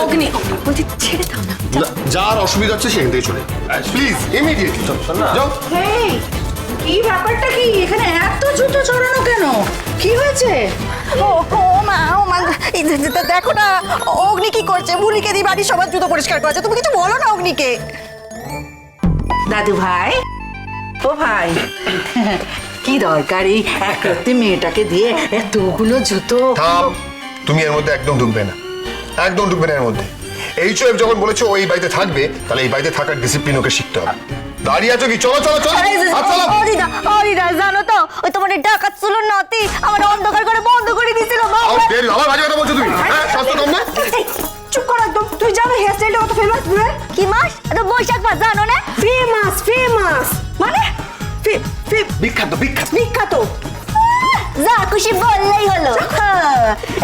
অগ্নি বলছি ছেড়ে দাও না। যার অসুবিধা হচ্ছে সেখান থেকে চলে প্লিজ ইমিডিয়েটলি যাও। এই কি ব্যাপারটা কি এখানে এত জুতো চড়ানো কেন কি হয়েছে ও মা দেখো না অগ্নি কি করছে বুড়িকে দিয়ে বাড়ির সবার জুতো পরিষ্কার করেছে তুমি কিছু বলো না অগ্নিকে। দাদু ভাই ও ভাই কি দরকারি এক রাতে মেয়েটাকে দিয়ে এতগুলো জুতো। থাম, তুমি এর মধ্যে একদম ঢুকবে না, একদম ঢুকবে না এর মধ্যে। এইচওএফ যখন বলেছো ওই বাড়িতে থাকবে তাহলে এই বাড়িতে থাকার ডিসিপ্লিন ওকে শিখতে হবে। দাঁড়িয়ে আছো কি? চলো চলো চলো অরিদা জানো তো ওই তোমার ডাকাত ছিল নাতি আমার অন্ধকার করে বন্ধ করে দিয়েছিল আমার বাজে কথা বলছো তুমি? হ্যাঁ স্বাস্থ্য কম না? চুপ কর একদম। তুই জানো হেয়ার স্টাইলটা কত ফেমাস বুড়ে? কি মাস এটা বৈশাখ মাস জানো না ফেমাস ফেমাস মানে বিখ্যাত বিখ্যাত বিখ্যাত। যা খুশি বললেই হলো।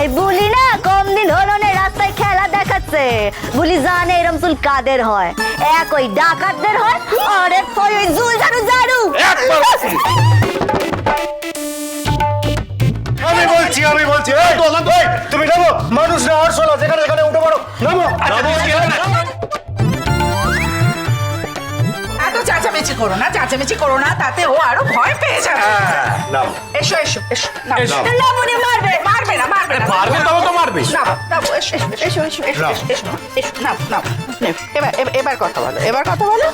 এই বুলি না কম দিন হলো না রাস্তায় খেলা দেখাচ্ছে। বুলি জানে এরম চুল কাদের হয়, এক ওই ডাকাতদের হয় আর এক হয় ওই জুল ঝাড়ু ঝাড়ু। আমি বলছি তুমি নামো, মানুষ না আর শোনা যেখানে যেখানে উঠে পড়ো, নামো। এত চেঁচামেচি করো না তাতে ও আরো ভয় পেয়ে যাবে। এসো এসো এসো নাও। না মনে মারবে মারবে না মারবে তবে তো মারবে। নাও নাও এসো এসো এসো এসো এসো এসো নাও নাও এবার কথা বলো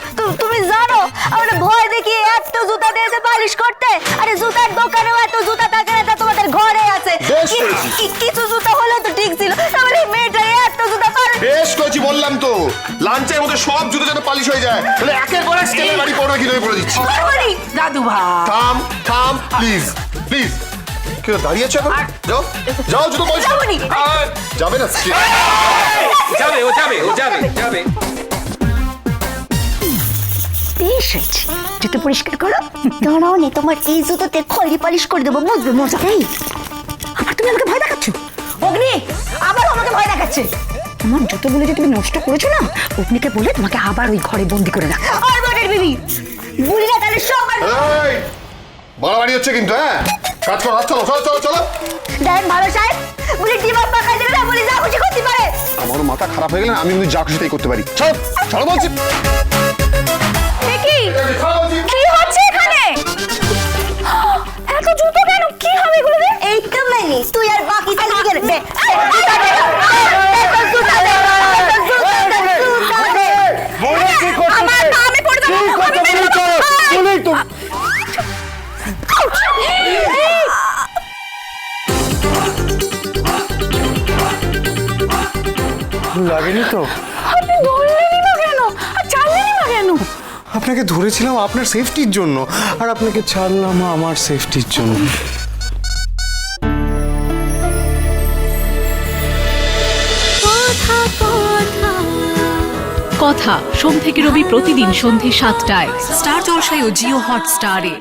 তুমি জানো আমরা ভয় দেখিয়ে এত জুতা দিয়েছে পালিশ করতে। আরে জুতার দোকানেও এত জুতা থাকে না, তা তোমাদের ঘরে আছে। কিছু জুতা হলে তো ঠিক ছিল, তাহলে এই মেয়েটা এত জুতা পারে। বেশ করেছি বললাম তো, লাঞ্চের মধ্যে সব জুতো যেন পালিশ হয়ে যায় তাহলে একের পর এক স্কেলের বাড়ি পড়বে কিভাবে পড়ে দিচ্ছি। দাদু ভাই থাম থাম প্লিজ প্লিজ। কেউ দাঁড়িয়ে আছো এখন? যাও যাও জুতো পালিশ করো। যাবে না যাবে বেশ হয়েছে, জুতো পরিষ্কার করো। দাঁড়াও নি তোমার এই জুতোতে খড়ি পালিশ করে দেবো, বুঝবে মজা। এই আবার তুমি আমাকে ভয় দেখাচ্ছ? অগ্নি আবার আমাকে ভয় দেখাচ্ছে। তোমার জুতোগুলো যে তুমি নষ্ট করেছো না, অগ্নিকে বলে তোমাকে আবার ওই ঘরে বন্দি করে রাখো। আর বটের বিবি বুড়িরা তাহলে সবার এই বাড়াবাড়ি হচ্ছে কিন্তু। হ্যাঁ কাজ করো, হাত চলো চলো চলো চলো। দেন ভালো সাহেব বলি ডিমাপ পাকাই দেবে না, বলি যা খুশি করতে পারে। আমারও মাথা খারাপ হয়ে গেলে আমি কিন্তু যা খুশি তাই করতে পারি। চলো চলো বলছি। কি হচ্ছে এখানে? এত জুতো কেন? কি হবে এগুলো? এই তো মানে তুই আর বাকি থাকবি কেন? দে আমার পা আমি পড়ে যাবো। লাগেনি তো? আপনি ধরলেনই না কেন আর ছাড়লেনই না কেন? আপনাকে ধরেছিলাম আপনার সেফটির জন্য, আর আপনাকে ছাড়লাম আমার সেফটির জন্য। কথা সোম থেকে রবি প্রতিদিন সন্ধ্যে ৭টায় স্টার জলসায় ও জিও হটস্টারে।